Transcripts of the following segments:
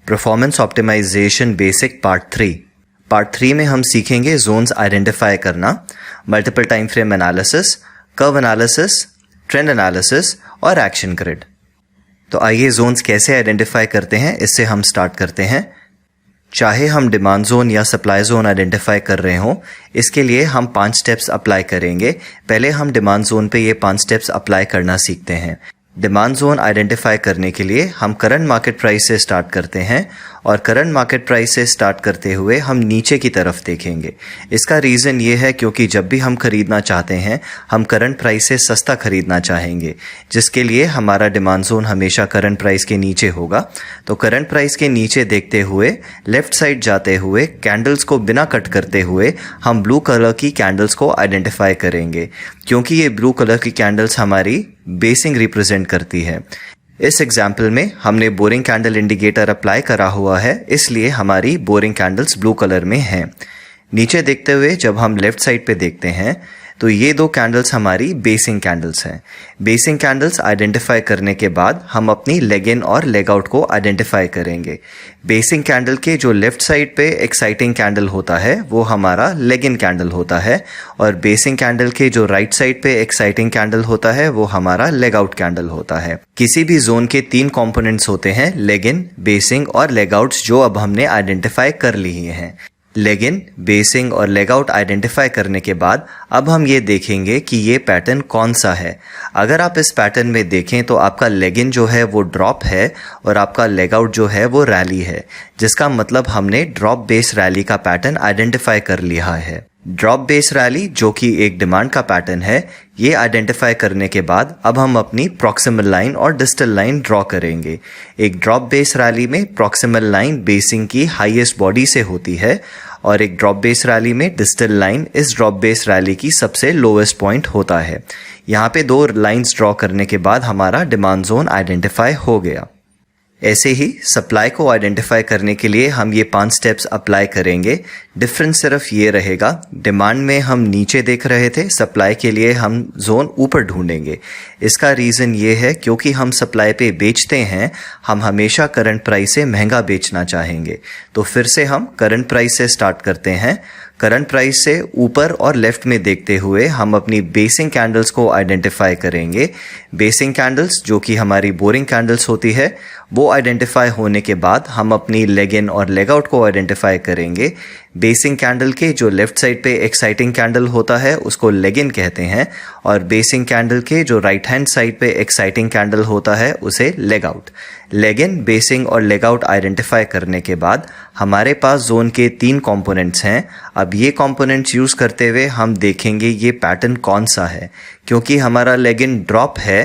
Performance optimisation basic part 3 में हम सीखेंगे जोन्स आइडेंटिफाई करना, multiple time frame analysis, curve analysis, trend analysis और एक्शन ग्रिड। तो आइए जोन्स कैसे आइडेंटिफाई करते हैं इससे हम स्टार्ट करते हैं। चाहे हम डिमांड जोन या सप्लाई जोन आइडेंटिफाई कर रहे हों, इसके लिए हम 5 स्टेप्स अप्लाई करेंगे। पहले हम डिमांड जोन पे ये 5 स्टेप्स अप्लाई करना सीखते हैं। डिमांड जोन आइडेंटिफाई करने के लिए हम करंट मार्केट प्राइस से स्टार्ट करते हैं और करंट मार्केट प्राइस से स्टार्ट करते हुए हम नीचे की तरफ देखेंगे। इसका रीज़न ये है क्योंकि जब भी हम खरीदना चाहते हैं हम करंट प्राइस से सस्ता खरीदना चाहेंगे, जिसके लिए हमारा डिमांड जोन हमेशा करंट प्राइस के नीचे होगा। तो करंट प्राइस के नीचे देखते हुए लेफ्ट साइड जाते हुए कैंडल्स को बिना कट करते हुए हम ब्लू कलर की कैंडल्स को आइडेंटिफाई करेंगे, क्योंकि ये ब्लू कलर की कैंडल्स हमारी बेसिंग रिप्रेजेंट करती है। इस एग्जाम्पल में हमने बोरिंग कैंडल इंडिकेटर अप्लाई करा हुआ है, इसलिए हमारी बोरिंग कैंडल्स ब्लू कलर में हैं। नीचे देखते हुए जब हम लेफ्ट साइड पे देखते हैं तो ये 2 कैंडल्स हमारी बेसिंग कैंडल्स हैं। बेसिंग कैंडल्स आइडेंटिफाई करने के बाद हम अपनी लेग इन और लेग आउट को आइडेंटिफाई करेंगे। बेसिंग कैंडल के जो लेफ्ट साइड पे एक्साइटिंग कैंडल होता है वो हमारा लेग इन कैंडल होता है, और बेसिंग कैंडल के जो राइट साइड पे एक्साइटिंग कैंडल होता है वो हमारा लेग आउट कैंडल होता है। किसी भी जोन के 3 कंपोनेंट्स होते हैं, लेग इन, बेसिंग और लेग आउट्स, जो अब हमने आइडेंटिफाई कर लिए हैं। लेग इन, बेसिंग और लेग आउट आइडेंटिफाई करने के बाद अब हम ये देखेंगे कि ये पैटर्न कौन सा है। अगर आप इस पैटर्न में देखें तो आपका लेग इन जो है वो ड्रॉप है और आपका लेग आउट जो है वो रैली है, जिसका मतलब हमने ड्रॉप बेस रैली का पैटर्न आइडेंटिफाई कर लिया है। ड्रॉप बेस रैली जो कि एक डिमांड का पैटर्न है, ये आइडेंटिफाई करने के बाद अब हम अपनी प्रॉक्सिमल लाइन और डिस्टल लाइन ड्रॉ करेंगे। एक ड्रॉप बेस रैली में प्रॉक्सिमल लाइन बेसिंग की हाईएस्ट बॉडी से होती है और एक ड्रॉप बेस रैली में डिस्टल लाइन इस ड्रॉप बेस रैली की सबसे लोएस्ट पॉइंट होता है। यहाँ पे 2 लाइंस ड्रॉ करने के बाद हमारा डिमांड जोन आइडेंटिफाई हो गया। ऐसे ही सप्लाई को आइडेंटिफाई करने के लिए हम ये 5 स्टेप्स अप्लाई करेंगे। डिफरेंस सिर्फ ये रहेगा, डिमांड में हम नीचे देख रहे थे, सप्लाई के लिए हम जोन ऊपर ढूंढेंगे। इसका रीज़न ये है क्योंकि हम सप्लाई पे बेचते हैं, हम हमेशा करंट प्राइस से महंगा बेचना चाहेंगे। तो फिर से हम करंट प्राइस से स्टार्ट करते हैं। करंट प्राइस से ऊपर और लेफ्ट में देखते हुए हम अपनी बेसिंग कैंडल्स को आइडेंटिफाई करेंगे। बेसिंग कैंडल्स जो कि हमारी बोरिंग कैंडल्स होती है, वो आइडेंटिफाई होने के बाद हम अपनी लेग इन और लेग आउट को आइडेंटिफाई करेंगे। बेसिंग कैंडल के जो लेफ्ट साइड पे एक्साइटिंग कैंडल होता है उसको लेग इन कहते हैं, और बेसिंग कैंडल के जो राइट हैंड साइड पे एक्साइटिंग कैंडल होता है उसे leg out. Leg in, basin और लेग आउट आइडेंटिफाई करने के बाद हमारे पास जोन के 3 कंपोनेंट्स हैं। अब ये कंपोनेंट्स यूज़ करते हुए हम देखेंगे ये पैटर्न कौन सा है। क्योंकि हमारा लेग इन ड्रॉप है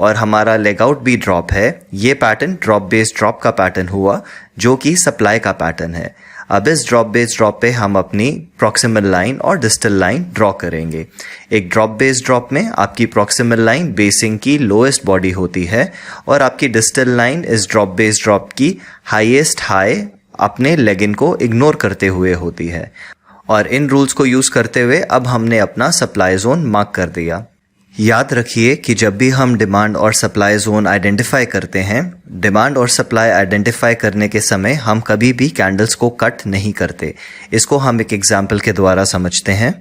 और हमारा लेग आउट भी ड्रॉप है, ये पैटर्न ड्रॉप बेस ड्रॉप का पैटर्न हुआ, जो कि सप्लाई का पैटर्न है। अब इस ड्रॉप बेस ड्रॉप पे हम अपनी प्रॉक्सिमल लाइन और डिस्टल लाइन ड्रॉ करेंगे। एक ड्रॉप बेस ड्रॉप में आपकी प्रॉक्सिमल लाइन बेसिंग की लोएस्ट बॉडी होती है और आपकी डिस्टल लाइन इस ड्रॉप बेस ड्रॉप की हाईएस्ट हाई अपने लेग इन को इग्नोर करते हुए होती है। और इन रूल्स को यूज़ करते हुए अब हमने अपना सप्लाई जोन मार्क कर दिया। याद रखिए कि जब भी हम डिमांड और सप्लाई जोन आइडेंटिफाई करते हैं, डिमांड और सप्लाई आइडेंटिफाई करने के समय हम कभी भी कैंडल्स को कट नहीं करते। इसको हम एक एग्जाम्पल के द्वारा समझते हैं।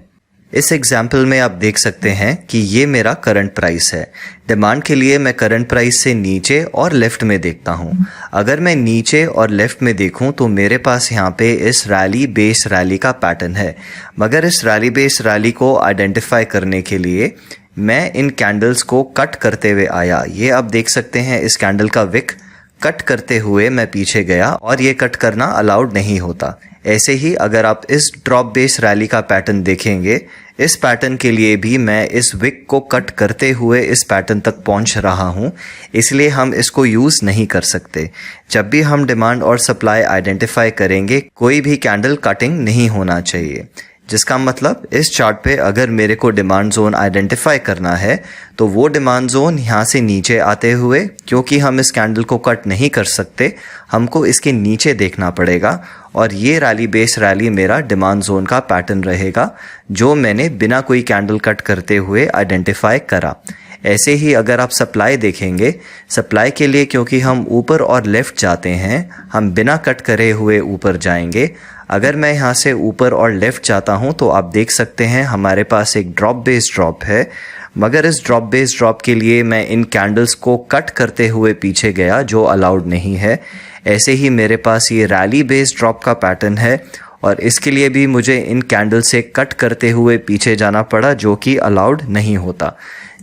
इस एग्जाम्पल में आप देख सकते हैं कि ये मेरा करंट प्राइस है। डिमांड के लिए मैं करंट प्राइस से नीचे और लेफ्ट में देखता हूँ। अगर मैं नीचे और लेफ्ट में देखूँ तो मेरे पास यहाँ पे इस रैली बेस रैली का पैटर्न है, मगर इस रैली बेस रैली को आइडेंटिफाई करने के लिए मैं इन कैंडल्स को कट करते हुए आया। ये आप देख सकते हैं इस कैंडल का विक कट करते हुए मैं पीछे गया और ये कट करना अलाउड नहीं होता। ऐसे ही अगर आप इस ड्रॉप बेस रैली का पैटर्न देखेंगे, इस पैटर्न के लिए भी मैं इस विक को कट करते हुए इस पैटर्न तक पहुंच रहा हूं, इसलिए हम इसको यूज़ नहीं कर सकते। जब भी हम डिमांड और सप्लाई आइडेंटिफाई करेंगे, कोई भी कैंडल कटिंग नहीं होना चाहिए। जिसका मतलब इस चार्ट पे अगर मेरे को डिमांड जोन आइडेंटिफाई करना है तो वो डिमांड जोन यहाँ से नीचे आते हुए, क्योंकि हम इस कैंडल को कट नहीं कर सकते, हमको इसके नीचे देखना पड़ेगा और ये रैली बेस रैली मेरा डिमांड जोन का पैटर्न रहेगा जो मैंने बिना कोई कैंडल कट करते हुए आइडेंटिफाई करा। ऐसे ही अगर आप सप्लाई देखेंगे, सप्लाई के लिए क्योंकि हम ऊपर और लेफ़्ट जाते हैं, हम बिना कट करे हुए ऊपर जाएंगे। अगर मैं यहाँ से ऊपर और लेफ़्ट जाता हूँ तो आप देख सकते हैं हमारे पास एक ड्रॉप बेस ड्रॉप है, मगर इस ड्रॉप बेस ड्रॉप के लिए मैं इन कैंडल्स को कट करते हुए पीछे गया, जो अलाउड नहीं है। ऐसे ही मेरे पास ये रैली बेस ड्रॉप का पैटर्न है और इसके लिए भी मुझे इन कैंडल से कट करते हुए पीछे जाना पड़ा, जो कि अलाउड नहीं होता।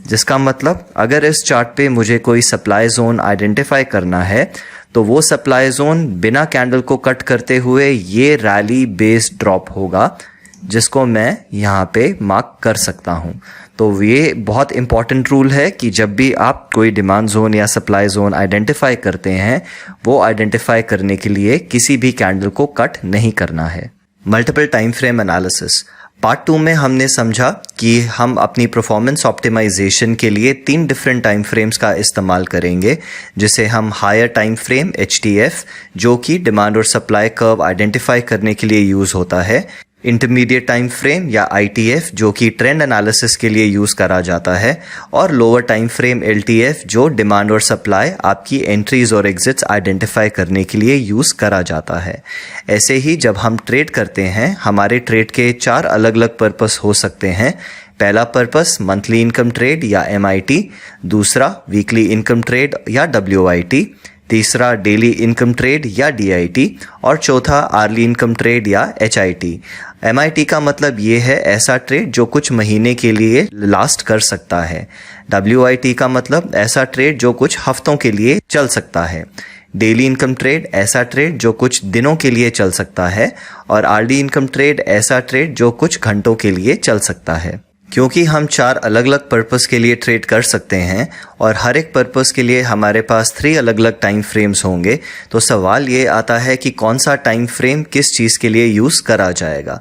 जिसका मतलब अगर इस चार्ट पे मुझे कोई सप्लाई जोन आइडेंटिफाई करना है तो वो सप्लाई जोन बिना कैंडल को कट करते हुए ये रैली बेस ड्रॉप होगा, जिसको मैं यहाँ पे मार्क कर सकता हूँ। तो ये बहुत इंपॉर्टेंट रूल है कि जब भी आप कोई डिमांड जोन या सप्लाई जोन आइडेंटिफाई करते हैं, वो आइडेंटिफाई करने के लिए किसी भी कैंडल को कट नहीं करना है। Multiple time frame analysis part 2 में हमने समझा कि हम अपनी परफॉर्मेंस ऑप्टिमाइजेशन के लिए 3 डिफरेंट टाइम फ्रेम्स का इस्तेमाल करेंगे, जिसे हम हायर टाइम फ्रेम HTF, जो कि डिमांड और सप्लाई कर्व आइडेंटिफाई करने के लिए यूज़ होता है, इंटरमीडिएट टाइम फ्रेम या ITF, जो कि ट्रेंड एनालिसिस के लिए यूज़ करा जाता है, और लोअर टाइम फ्रेम LTF, जो डिमांड और सप्लाई आपकी एंट्रीज और एग्जिट्स आइडेंटिफाई करने के लिए यूज़ करा जाता है। ऐसे ही जब हम ट्रेड करते हैं, हमारे ट्रेड के 4 अलग अलग पर्पस हो सकते हैं। पहला पर्पस मंथली इनकम ट्रेड या MIT, दूसरा वीकली इनकम ट्रेड या WIT, तीसरा डेली इनकम ट्रेड या DIT, और चौथा आर्ली इनकम ट्रेड या HIT। MIT का मतलब ये है ऐसा ट्रेड जो कुछ महीने के लिए लास्ट कर सकता है। WIT का मतलब ऐसा ट्रेड जो कुछ हफ्तों के लिए चल सकता है। डेली इनकम ट्रेड ऐसा ट्रेड जो कुछ दिनों के लिए चल सकता है, और आर्ली इनकम ट्रेड ऐसा ट्रेड जो कुछ घंटों के लिए चल सकता है। क्योंकि हम 4 अलग अलग पर्पस के लिए ट्रेड कर सकते हैं और हर एक पर्पस के लिए हमारे पास 3 अलग अलग टाइम फ्रेम्स होंगे, तो सवाल ये आता है कि कौन सा टाइम फ्रेम किस चीज़ के लिए यूज़ करा जाएगा।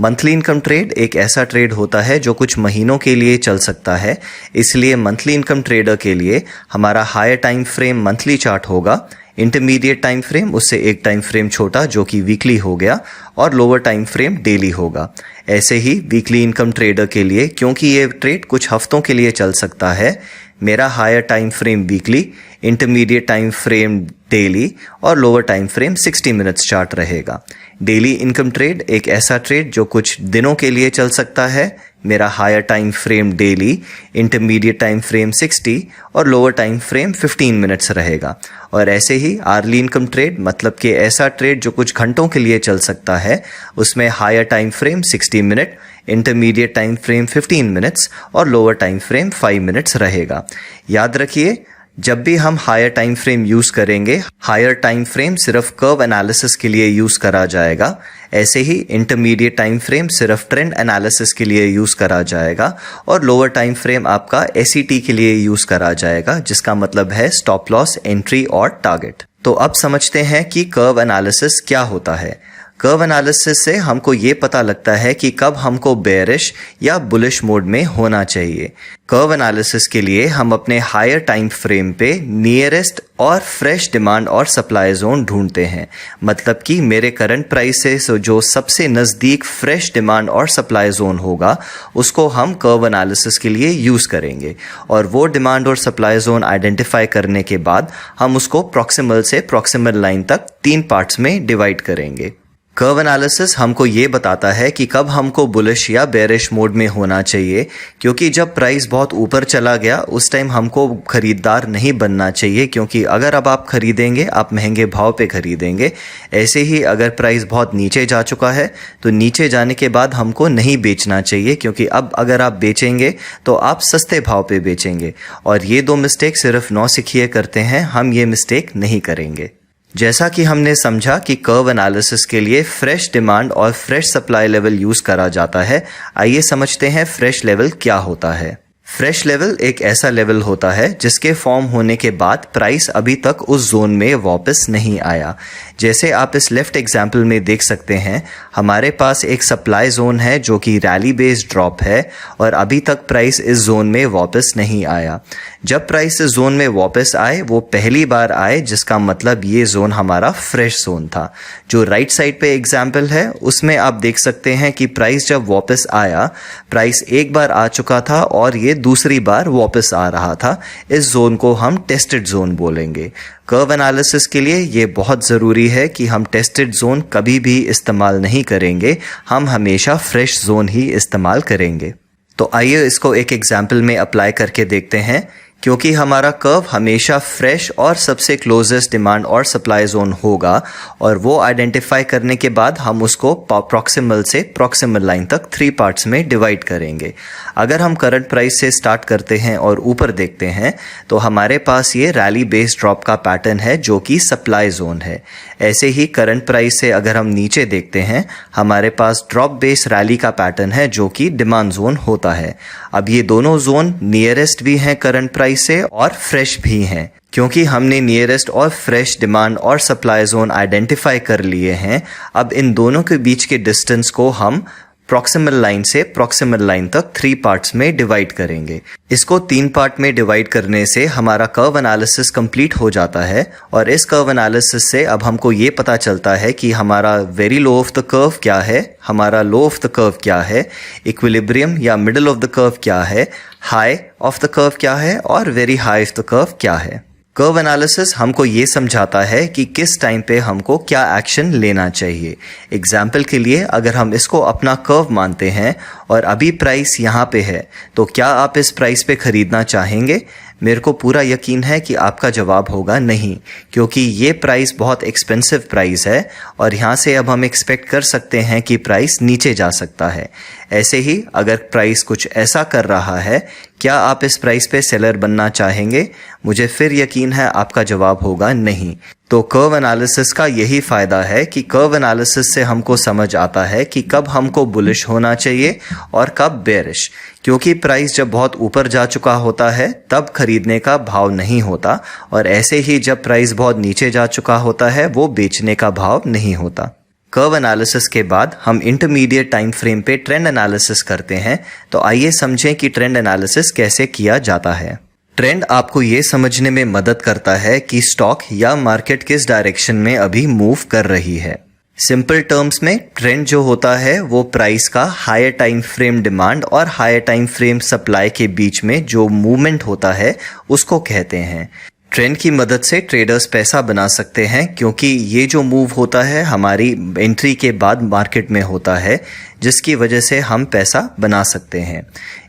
मंथली इनकम ट्रेड एक ऐसा ट्रेड होता है जो कुछ महीनों के लिए चल सकता है, इसलिए मंथली इनकम ट्रेडर के लिए हमारा higher time frame monthly chart होगा। इंटरमीडिएट टाइम फ्रेम उससे एक टाइम फ्रेम छोटा, जो कि वीकली हो गया, और लोअर टाइम फ्रेम डेली होगा। ऐसे ही वीकली इनकम ट्रेडर के लिए, क्योंकि ये ट्रेड कुछ हफ्तों के लिए चल सकता है, मेरा higher time frame weekly, intermediate time frame daily और lower time frame 60 minutes chart रहेगा। डेली इनकम ट्रेड एक ऐसा ट्रेड जो कुछ दिनों के लिए चल सकता है, मेरा higher time frame daily, intermediate time frame 60 और लोअर टाइम फ्रेम 15 मिनट्स रहेगा। और ऐसे ही आर्ली इनकम ट्रेड मतलब कि ऐसा ट्रेड जो कुछ घंटों के लिए चल सकता है, उसमें higher time frame 60 minute, intermediate time frame 15 minutes और लोअर टाइम फ्रेम 5 मिनट्स रहेगा। याद रखिए, जब भी हम हायर टाइम फ्रेम यूज़ करेंगे, हायर टाइम फ्रेम सिर्फ कर्व एनालिसिस के लिए यूज़ करा जाएगा। ऐसे ही इंटरमीडिएट टाइम फ्रेम सिर्फ ट्रेंड एनालिसिस के लिए यूज़ करा जाएगा, और लोअर टाइम फ्रेम आपका SET के लिए यूज़ करा जाएगा, जिसका मतलब है स्टॉप लॉस, एंट्री और टारगेट। तो अब समझते हैं कि कर्व एनालिसिस क्या होता है। कर्व एनालिसिस से हमको ये पता लगता है कि कब हमको बेयरिश या बुलिश मोड में होना चाहिए। कर्व एनालिसिस के लिए हम अपने हायर टाइम फ्रेम पे नियरेस्ट और फ्रेश डिमांड और सप्लाई जोन ढूंढते हैं, मतलब कि मेरे करंट प्राइस से जो सबसे नज़दीक फ्रेश डिमांड और सप्लाई जोन होगा, उसको हम कर्व एनालिसिस के लिए यूज़ करेंगे। और वो डिमांड और सप्लाई जोन आइडेंटिफाई करने के बाद हम उसको प्रॉक्सिमल से प्रॉक्सिमल लाइन तक 3 पार्ट्स में डिवाइड करेंगे। कर्व एनालिसिस हमको ये बताता है कि कब हमको बुलिश या बेरिश मोड में होना चाहिए, क्योंकि जब प्राइस बहुत ऊपर चला गया उस टाइम हमको खरीदार नहीं बनना चाहिए, क्योंकि अगर अब आप खरीदेंगे आप महंगे भाव पे खरीदेंगे। ऐसे ही अगर प्राइस बहुत नीचे जा चुका है तो नीचे जाने के बाद हमको नहीं बेचना चाहिए, क्योंकि अब अगर आप बेचेंगे तो आप सस्ते भाव पे बेचेंगे। और ये 2 मिस्टेक सिर्फ नौसिखिए करते हैं, हम ये मिस्टेक नहीं करेंगे। जैसा कि हमने समझा कि कर्व एनालिसिस के लिए फ्रेश डिमांड और फ्रेश सप्लाई लेवल यूज़ करा जाता है, आइए समझते हैं फ्रेश लेवल क्या होता है। फ्रेश लेवल एक ऐसा लेवल होता है जिसके फॉर्म होने के बाद प्राइस अभी तक उस जोन में वापस नहीं आया। जैसे आप इस लेफ्ट एग्जाम्पल में देख सकते हैं, हमारे पास एक सप्लाई जोन है जो कि रैली बेस्ड ड्रॉप है, और अभी तक प्राइस इस जोन में वापस नहीं आया। जब प्राइस इस जोन में वापस आए, वो पहली बार आए, जिसका मतलब ये जोन हमारा फ्रेश जोन था। जो राइट साइड पे एग्जाम्पल है उसमें आप देख सकते हैं कि प्राइस जब वापस आया, प्राइस एक बार आ चुका था और ये ये दूसरी बार वापस आ रहा था। इस जोन को हम टेस्टेड जोन बोलेंगे। कर्व एनालिसिस के लिए ये बहुत ज़रूरी है कि हम टेस्टेड जोन कभी भी इस्तेमाल नहीं करेंगे, हम हमेशा फ्रेश जोन ही इस्तेमाल करेंगे। तो आइए इसको एक एग्जाम्पल में अप्लाई करके देखते हैं। क्योंकि हमारा कर्व हमेशा फ्रेश और सबसे क्लोजेस्ट डिमांड और सप्लाई जोन होगा, और वो आइडेंटिफाई करने के बाद हम उसको प्रॉक्सिमल से प्रॉक्सिमल लाइन तक 3 पार्ट्स में डिवाइड करेंगे। अगर हम करंट प्राइस से स्टार्ट करते हैं और ऊपर देखते हैं तो हमारे पास ये रैली बेस्ड ड्रॉप का पैटर्न है जो कि सप्लाई जोन है। ऐसे ही करंट प्राइस से अगर हम नीचे देखते हैं हमारे पास ड्रॉप बेस्ड रैली का पैटर्न है जो कि डिमांड जोन होता है। अब ये दोनों जोन नियरेस्ट भी हैं करंट प्राइस से और फ्रेश भी हैं। क्योंकि हमने नियरेस्ट और फ्रेश डिमांड और सप्लाई जोन आइडेंटिफाई कर लिए हैं, अब इन दोनों के बीच के डिस्टेंस को हम प्रॉक्सिमल लाइन से प्रॉक्सिमल लाइन तक 3 पार्ट्स में डिवाइड करेंगे। इसको 3 पार्ट में डिवाइड करने से हमारा कर्व एनालिसिस कंप्लीट हो जाता है, और इस कर्व एनालिसिस से अब हमको ये पता चलता है कि हमारा very low of the curve क्या है, हमारा लो ऑफ द कर्व क्या है, इक्विलिब्रियम या मिडल ऑफ द कर्व क्या है, हाई ऑफ द कर्व क्या है और very high of the curve क्या है। कर्व एनालिसिस हमको ये समझाता है कि किस टाइम पे हमको क्या एक्शन लेना चाहिए। एग्जाम्पल के लिए अगर हम इसको अपना कर्व मानते हैं और अभी प्राइस यहाँ पे है, तो क्या आप इस प्राइस पे खरीदना चाहेंगे? मेरे को पूरा यकीन है कि आपका जवाब होगा नहीं, क्योंकि ये प्राइस बहुत एक्सपेंसिव प्राइस है और यहाँ से अब हम एक्सपेक्ट कर सकते हैं कि प्राइस नीचे जा सकता है। ऐसे ही अगर प्राइस कुछ ऐसा कर रहा है, क्या आप इस प्राइस पे सेलर बनना चाहेंगे? मुझे फिर यकीन है आपका जवाब होगा नहीं। तो कर्व एनालिसिस का यही फ़ायदा है कि कर्व एनालिसिस से हमको समझ आता है कि कब हमको बुलिश होना चाहिए और कब बेरिश। क्योंकि प्राइस जब बहुत ऊपर जा चुका होता है तब खरीदने का भाव नहीं होता, और ऐसे ही जब प्राइस बहुत नीचे जा चुका होता है वो बेचने का भाव नहीं होता। कर्व एनालिसिस के बाद हम इंटरमीडिएट टाइम फ्रेम पे ट्रेंड एनालिसिस करते हैं। तो आइए समझें कि ट्रेंड एनालिसिस कैसे किया जाता है। ट्रेंड आपको ये समझने में मदद करता है कि स्टॉक या मार्केट किस डायरेक्शन में अभी मूव कर रही है। सिंपल टर्म्स में ट्रेंड जो होता है वो प्राइस का हायर टाइम फ्रेम डिमांड और हायर टाइम फ्रेम सप्लाई के बीच में जो मूवमेंट होता है उसको कहते हैं। ट्रेंड की मदद से ट्रेडर्स पैसा बना सकते हैं, क्योंकि ये जो मूव होता है हमारी एंट्री के बाद मार्केट में होता है, जिसकी वजह से हम पैसा बना सकते हैं।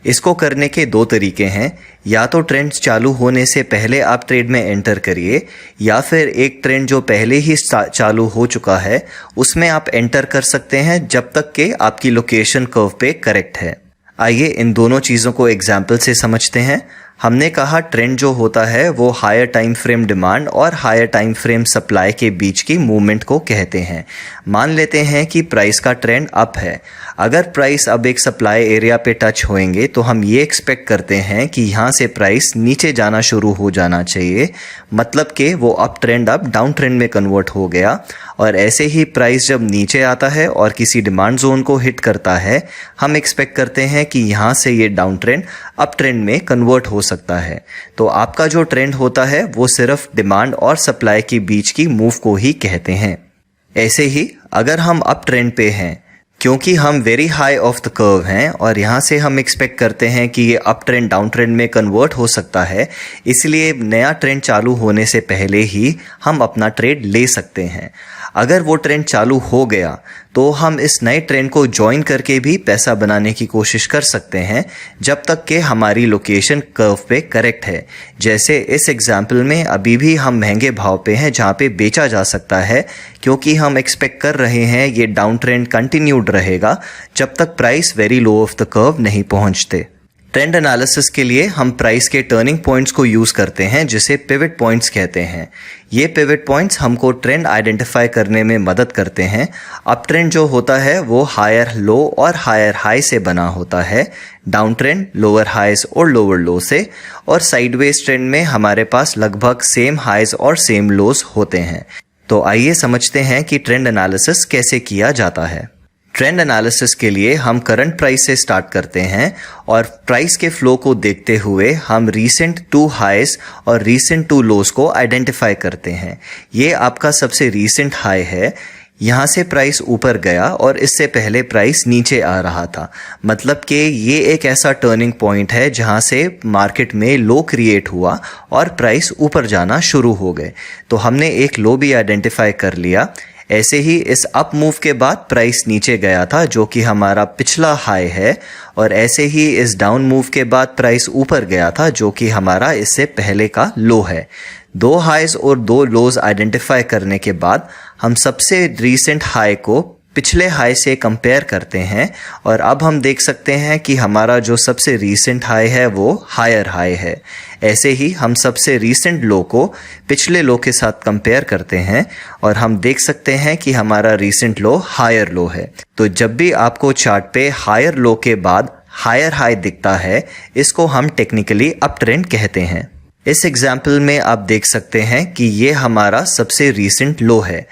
इसको करने के 2 तरीके हैं। या तो ट्रेंड चालू होने से पहले आप ट्रेड में एंटर करिए, या फिर एक ट्रेंड जो पहले ही चालू हो चुका है उसमें आप एंटर कर सकते हैं जब तक कि आपकी लोकेशन कर्व पे करेक्ट है। आइए इन दोनों चीज़ों को एग्जाम्पल से समझते हैं। हमने कहा ट्रेंड जो होता है वो हायर टाइम फ्रेम डिमांड और हायर टाइम फ्रेम सप्लाई के बीच की मूवमेंट को कहते हैं। मान लेते हैं कि प्राइस का ट्रेंड अप है। अगर प्राइस अब एक सप्लाई एरिया पे टच होएंगे तो हम ये एक्सपेक्ट करते हैं कि यहाँ से प्राइस नीचे जाना शुरू हो जाना चाहिए, मतलब कि वो अप ट्रेंड अब डाउन ट्रेंड में कन्वर्ट हो गया। और ऐसे ही प्राइस जब नीचे आता है और किसी डिमांड जोन को हिट करता है, हम एक्सपेक्ट करते हैं कि यहाँ से ये डाउन ट्रेंड अप ट्रेंड में कन्वर्ट हो सकता है। तो आपका जो ट्रेंड होता है वो सिर्फ डिमांड और सप्लाई के बीच की मूव को ही कहते हैं। ऐसे ही अगर हम अप ट्रेंड पे हैं, क्योंकि हम very high of the curve हैं और यहाँ से हम एक्सपेक्ट करते हैं कि ये अप ट्रेंड डाउन ट्रेंड में कन्वर्ट हो सकता है, इसलिए नया ट्रेंड चालू होने से पहले ही हम अपना ट्रेड ले सकते हैं। अगर वो ट्रेंड चालू हो गया तो हम इस नए ट्रेंड को ज्वाइन करके भी पैसा बनाने की कोशिश कर सकते हैं, जब तक कि हमारी लोकेशन कर्व पे करेक्ट है। जैसे इस एग्जाम्पल में अभी भी हम महंगे भाव पे हैं जहाँ पे बेचा जा सकता है, क्योंकि हम एक्सपेक्ट कर रहे हैं ये डाउन ट्रेंड कंटिन्यूड रहेगा जब तक price very low of the curve नहीं पहुँचते। ट्रेंड एनालिसिस के लिए हम प्राइस के टर्निंग पॉइंट्स को यूज़ करते हैं, जिसे पिवट पॉइंट्स कहते हैं। ये पिवट पॉइंट्स हमको ट्रेंड आइडेंटिफाई करने में मदद करते हैं। अप ट्रेंड जो होता है वो हायर लो और हायर हाई से बना होता है, डाउन ट्रेंड लोअर हाइज और लोअर लो से, और साइडवेज ट्रेंड में हमारे पास लगभग सेम हाइज और सेम लोज होते हैं। तो आइए समझते हैं कि ट्रेंड एनालिसिस कैसे किया जाता है। ट्रेंड एनालिसिस के लिए हम करंट प्राइस से स्टार्ट करते हैं और प्राइस के फ्लो को देखते हुए हम रीसेंट 2 हाईज और रीसेंट 2 लोज को आइडेंटिफाई करते हैं। ये आपका सबसे रीसेंट हाई है, यहाँ से प्राइस ऊपर गया और इससे पहले प्राइस नीचे आ रहा था, मतलब कि ये एक ऐसा टर्निंग पॉइंट है जहाँ से मार्केट में लो क्रिएट हुआ और प्राइस ऊपर जाना शुरू हो गए। तो हमने एक लो भी आइडेंटिफाई कर लिया। ऐसे ही इस अप मूव के बाद प्राइस नीचे गया था जो कि हमारा पिछला हाई है, और ऐसे ही इस डाउन मूव के बाद प्राइस ऊपर गया था जो कि हमारा इससे पहले का लो है। दो हाईज और दो लोज आइडेंटिफाई करने के बाद हम सबसे रीसेंट हाई को पिछले हाई से कंपेयर करते हैं, और अब हम देख सकते हैं कि हमारा जो सबसे रीसेंट हाई है वो हायर हाई है। ऐसे ही हम सबसे रीसेंट लो को पिछले लो के साथ कंपेयर करते हैं और हम देख सकते हैं कि हमारा रीसेंट लो हायर लो है। तो जब भी आपको चार्ट पे हायर लो के बाद हायर हाई दिखता है, इसको हम टेक्निकली अप ट्रेंड कहते हैं। इस एग्जाम्पल में आप देख सकते हैं कि ये हमारा सबसे रीसेंट लो है।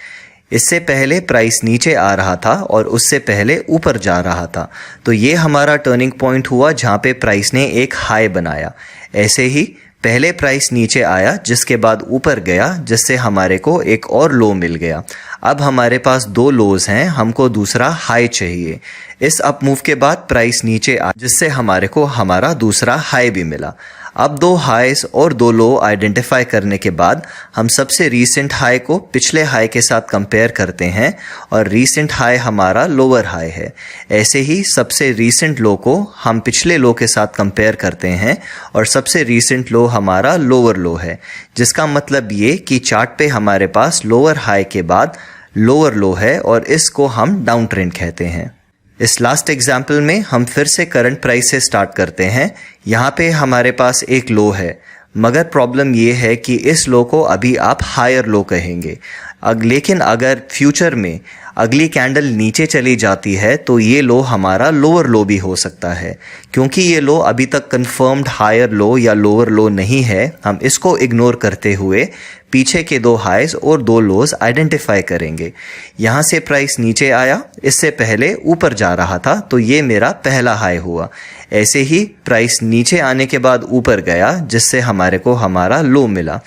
इससे पहले प्राइस नीचे आ रहा था और उससे पहले ऊपर जा रहा था, तो ये हमारा टर्निंग पॉइंट हुआ जहाँ पे प्राइस ने एक हाई बनाया। ऐसे ही पहले प्राइस नीचे आया जिसके बाद ऊपर गया, जिससे हमारे को एक और लो मिल गया। अब हमारे पास दो लोज हैं, हमको दूसरा हाई चाहिए। इस अप मूव के बाद प्राइस नीचे आया जिससे हमारे को हमारा दूसरा हाई भी मिला। अब दो हाईज और दो लो आइडेंटिफाई करने के बाद हम सबसे रीसेंट हाई को पिछले हाई के साथ कंपेयर करते हैं, और रीसेंट हाई हमारा लोअर हाई है। ऐसे ही सबसे रीसेंट लो को हम पिछले लो के साथ कंपेयर करते हैं, और सबसे रीसेंट लो हमारा लोअर लो है, जिसका मतलब ये कि चार्ट पे हमारे पास लोअर हाई के बाद लोअर लो है, और इसको हम डाउन ट्रेंड कहते हैं। इस लास्ट एग्जाम्पल में हम फिर से करंट प्राइस से स्टार्ट करते हैं। यहाँ पे हमारे पास एक लो है, मगर प्रॉब्लम ये है कि इस लो को अभी आप हायर लो कहेंगे। लेकिन अगर फ्यूचर में अगली कैंडल नीचे चली जाती है तो ये लो हमारा लोअर लो भी हो सकता है। क्योंकि ये लो अभी तक कंफर्म्ड हायर लो या लोअर लो नहीं है, हम इसको इग्नोर करते हुए पीछे के दो हाईज और दो लोज आइडेंटिफाई करेंगे। यहाँ से प्राइस नीचे आया, इससे पहले ऊपर जा रहा था, तो ये मेरा पहला हाई हुआ। ऐसे ही प्राइस नीचे आने के बाद ऊपर गया जिससे हमारे को हमारा लो मिला।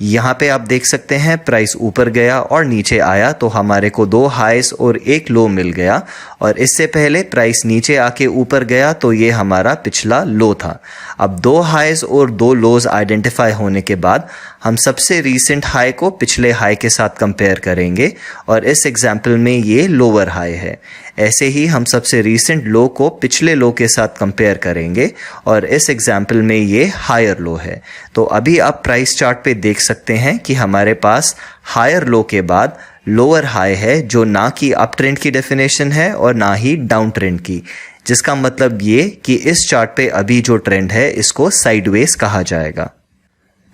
यहाँ पे आप देख सकते हैं प्राइस ऊपर गया और नीचे आया, तो हमारे को दो हाईज और एक लो मिल गया, और इससे पहले प्राइस नीचे आके ऊपर गया तो ये हमारा पिछला लो था। अब दो हाईज और दो लोज आइडेंटिफाई होने के बाद हम सबसे रीसेंट हाई को पिछले हाई के साथ कंपेयर करेंगे, और इस एग्जाम्पल में ये लोअर हाई है। ऐसे ही हम सबसे रीसेंट लो को पिछले लो के साथ कंपेयर करेंगे, और इस एग्जाम्पल में ये हायर लो है। तो अभी आप प्राइस चार्ट पे देख सकते हैं कि हमारे पास हायर लो के बाद लोअर हाई है, जो ना कि अप ट्रेंड की डेफिनेशन है और ना ही डाउन ट्रेंड की, जिसका मतलब ये कि इस चार्ट पे अभी जो ट्रेंड है इसको साइडवेज कहा जाएगा।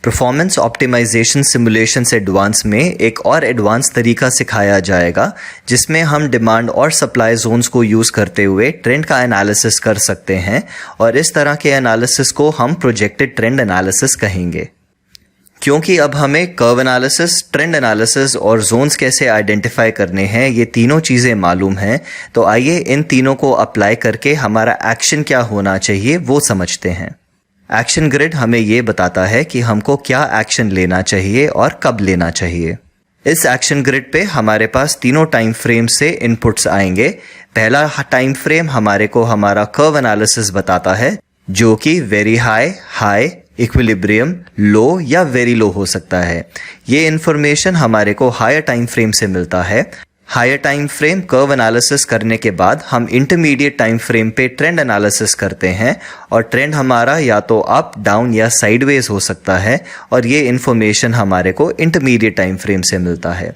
परफॉर्मेंस ऑप्टिमाइजेशन सिमुलेशंस एडवांस में एक और एडवांस तरीका सिखाया जाएगा, जिसमें हम डिमांड और सप्लाई जोन्स को यूज़ करते हुए ट्रेंड का एनालिसिस कर सकते हैं, और इस तरह के एनालिसिस को हम प्रोजेक्टेड ट्रेंड एनालिसिस कहेंगे। क्योंकि अब हमें कर्व एनालिसिस, ट्रेंड एनालिसिस और जोन्स कैसे आइडेंटिफाई करने हैं ये तीनों चीज़ें मालूम हैं, तो आइए इन तीनों को अप्लाई करके हमारा एक्शन क्या होना चाहिए वो समझते हैं। एक्शन ग्रिड हमें ये बताता है कि हमको क्या एक्शन लेना चाहिए और कब लेना चाहिए। इस एक्शन ग्रिड पे हमारे पास तीनों टाइम फ्रेम से इनपुट्स आएंगे। पहला टाइम फ्रेम हमारे को हमारा कर्व एनालिसिस बताता है, जो कि वेरी हाई, हाई, इक्विलिब्रियम, लो या वेरी लो हो सकता है। ये इन्फॉर्मेशन हमारे को हायर टाइम फ्रेम से मिलता है। Higher time frame curve analysis करने के बाद हम इंटरमीडिएट टाइम फ्रेम पे ट्रेंड एनालिसिस करते हैं, और ट्रेंड हमारा या तो अप, डाउन या साइडवेज हो सकता है, और ये इन्फॉर्मेशन हमारे को इंटरमीडिएट टाइम फ्रेम से मिलता है।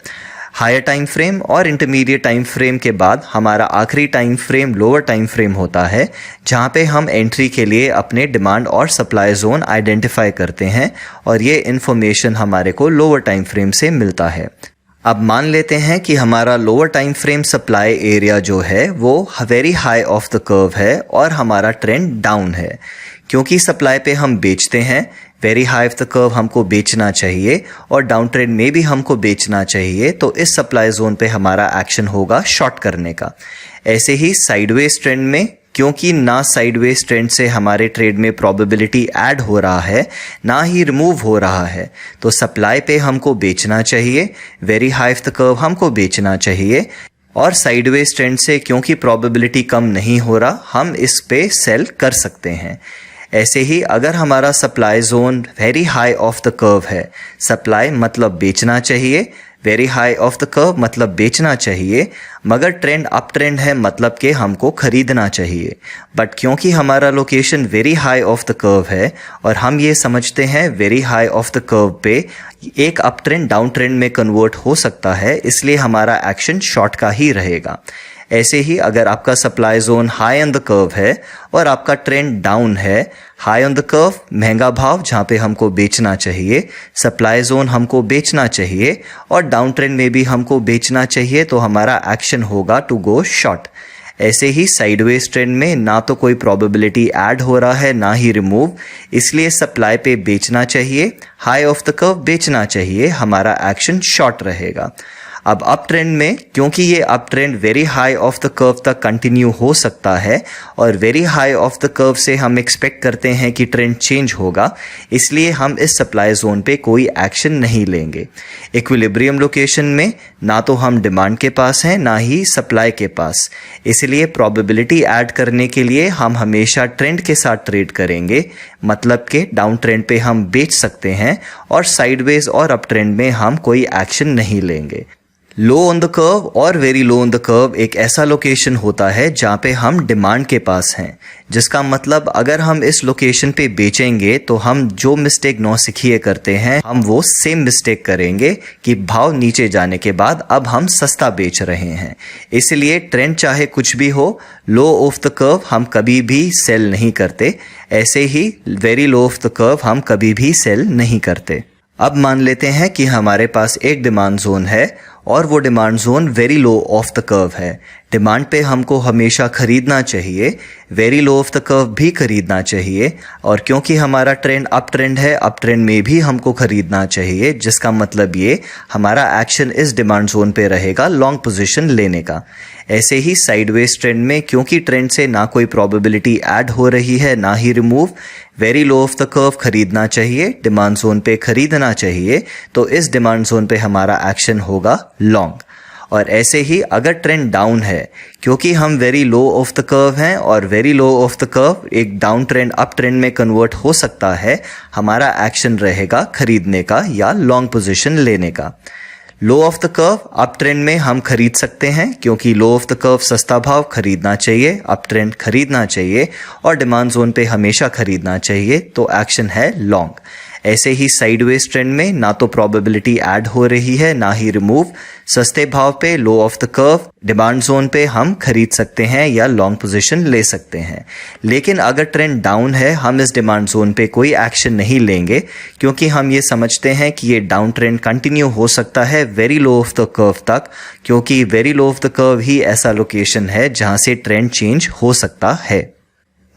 हायर टाइम फ्रेम और इंटरमीडिएट टाइम फ्रेम के बाद हमारा आखिरी time frame lower time frame होता है, जहाँ पे हम एंट्री के लिए अपने डिमांड और सप्लाई जोन आइडेंटिफाई करते हैं, और ये इन्फॉर्मेशन हमारे को लोअर टाइम फ्रेम से मिलता है। अब मान लेते हैं कि हमारा lower time frame supply area जो है वो very high of the curve है और हमारा ट्रेंड डाउन है। क्योंकि सप्लाई पे हम बेचते हैं, very high of the curve हमको बेचना चाहिए और डाउन ट्रेंड में भी हमको बेचना चाहिए, तो इस सप्लाई जोन पे हमारा एक्शन होगा शॉर्ट करने का। ऐसे ही साइडवेज ट्रेंड में क्योंकि ना साइडवेज ट्रेंड से हमारे ट्रेड में प्रोबेबिलिटी ऐड हो रहा है ना ही रिमूव हो रहा है, तो सप्लाई पे हमको बेचना चाहिए, very high of the curve हमको बेचना चाहिए, और साइडवेज ट्रेंड से क्योंकि प्रोबेबिलिटी कम नहीं हो रहा हम इस पे सेल कर सकते हैं। ऐसे ही अगर हमारा supply zone very high of the curve है, सप्लाई मतलब बेचना चाहिए, very high of the curve मतलब बेचना चाहिए, मगर ट्रेंड अप ट्रेंड है मतलब कि हमको खरीदना चाहिए। बट क्योंकि हमारा location very high of the curve है और हम ये समझते हैं very high of the curve पे एक अप ट्रेंड डाउन ट्रेंड में कन्वर्ट हो सकता है, इसलिए हमारा एक्शन शॉर्ट का ही रहेगा। ऐसे ही अगर आपका supply zone high on the curve है और आपका ट्रेंड डाउन है, हाई ऑन द कर्व महंगा भाव जहाँ पे हमको बेचना चाहिए, सप्लाई जोन हमको बेचना चाहिए और डाउन ट्रेंड में भी हमको बेचना चाहिए, तो हमारा एक्शन होगा टू गो शॉर्ट। ऐसे ही साइडवेज ट्रेंड में ना तो कोई प्रोबेबिलिटी ऐड हो रहा है ना ही रिमूव, इसलिए सप्लाई पे बेचना चाहिए, हाई ऑफ द कर्व बेचना चाहिए, हमारा एक्शन शॉर्ट रहेगा। अब अप ट्रेंड में क्योंकि ये up trend very high of the curve तक कंटिन्यू हो सकता है और very high of the curve से हम एक्सपेक्ट करते हैं कि ट्रेंड चेंज होगा, इसलिए हम इस सप्लाई जोन पे कोई एक्शन नहीं लेंगे। इक्विलिब्रियम लोकेशन में ना तो हम डिमांड के पास हैं ना ही सप्लाई के पास, इसलिए प्रोबेबिलिटी ऐड करने के लिए हम हमेशा ट्रेंड के साथ ट्रेड करेंगे, मतलब कि डाउन ट्रेंड पे हम बेच सकते हैं और साइडवेज और अप ट्रेंड में हम कोई एक्शन नहीं लेंगे। लो ऑन द कर्व और very low on the curve एक ऐसा लोकेशन होता है जहाँ पे हम डिमांड के पास हैं, जिसका मतलब अगर हम इस लोकेशन पे बेचेंगे तो हम जो मिस्टेक नौसिखिए करते हैं हम वो सेम मिस्टेक करेंगे कि भाव नीचे जाने के बाद अब हम सस्ता बेच रहे हैं। इसलिए ट्रेंड चाहे कुछ भी हो, लो ऑफ द कर्व हम कभी भी सेल नहीं करते, ऐसे ही very low of the curve हम कभी भी सेल नहीं करते। अब मान लेते हैं कि हमारे पास एक डिमांड जोन है और वो demand zone very low of the curve है। डिमांड पे हमको हमेशा खरीदना चाहिए, very low of the curve भी खरीदना चाहिए, और क्योंकि हमारा ट्रेंड अप ट्रेंड है, अप ट्रेंड में भी हमको खरीदना चाहिए, जिसका मतलब ये हमारा एक्शन इस डिमांड जोन पे रहेगा लॉन्ग पोजीशन लेने का। ऐसे ही साइडवेज ट्रेंड में क्योंकि ट्रेंड से ना कोई प्रोबेबिलिटी ऐड हो रही है ना ही remove, very low of the curve खरीदना चाहिए, डिमांड जोन पे खरीदना चाहिए, तो इस डिमांड जोन पे हमारा एक्शन होगा लॉन्ग। और ऐसे ही अगर ट्रेंड डाउन है, क्योंकि हम very low of the curve हैं और very low of the curve एक डाउन ट्रेंड अप ट्रेंड में कन्वर्ट हो सकता है, हमारा एक्शन रहेगा खरीदने का या लॉन्ग पोजीशन लेने का। Low of the curve up trend में हम खरीद सकते हैं, क्योंकि लो ऑफ द कर्व सस्ता भाव खरीदना चाहिए, अप ट्रेंड खरीदना चाहिए और डिमांड जोन पे हमेशा खरीदना चाहिए, तो एक्शन है लॉन्ग। ऐसे ही साइडवेज ट्रेंड में ना तो प्रोबेबिलिटी ऐड हो रही है ना ही रिमूव, सस्ते भाव पे low of the curve demand zone पे हम खरीद सकते हैं या लॉन्ग पोजीशन ले सकते हैं। लेकिन अगर ट्रेंड डाउन है हम इस डिमांड जोन पे कोई एक्शन नहीं लेंगे, क्योंकि हम ये समझते हैं कि ये डाउन ट्रेंड कंटिन्यू हो सकता है very low of the curve तक, क्योंकि very low of the curve ही ऐसा लोकेशन है जहां से ट्रेंड चेंज हो सकता है।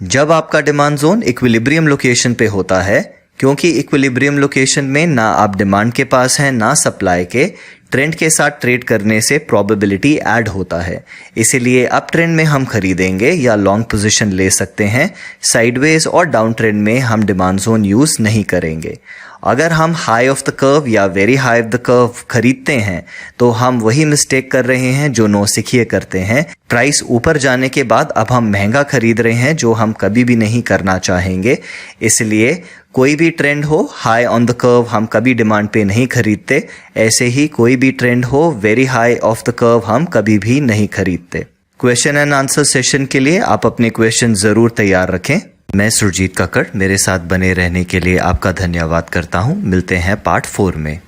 जब आपका डिमांड जोन इक्विलिब्रियम लोकेशन पे होता है, क्योंकि इक्विलिब्रियम लोकेशन में ना आप डिमांड के पास हैं ना सप्लाई के, ट्रेंड के साथ ट्रेड करने से प्रोबेबिलिटी ऐड होता है, इसीलिए अप ट्रेंड में हम खरीदेंगे या लॉन्ग पोजीशन ले सकते हैं, साइडवेज और डाउन ट्रेंड में हम डिमांड जोन यूज नहीं करेंगे। अगर हम हाई ऑफ द कर्व या very high of the curve खरीदते हैं तो हम वही मिस्टेक कर रहे हैं जो नौसिखिए करते हैं। प्राइस ऊपर जाने के बाद अब हम महंगा खरीद रहे हैं, जो हम कभी भी नहीं करना चाहेंगे। इसलिए कोई भी ट्रेंड हो हाई ऑन द कर्व हम कभी डिमांड पे नहीं खरीदते, ऐसे ही कोई भी ट्रेंड हो very high of the curve हम कभी भी नहीं खरीदते। क्वेश्चन एंड आंसर सेशन के लिए आप अपने क्वेश्चन जरूर तैयार रखें। मैं सुरजीत कक्कड़, मेरे साथ बने रहने के लिए आपका धन्यवाद करता हूँ। मिलते हैं पार्ट 4 में।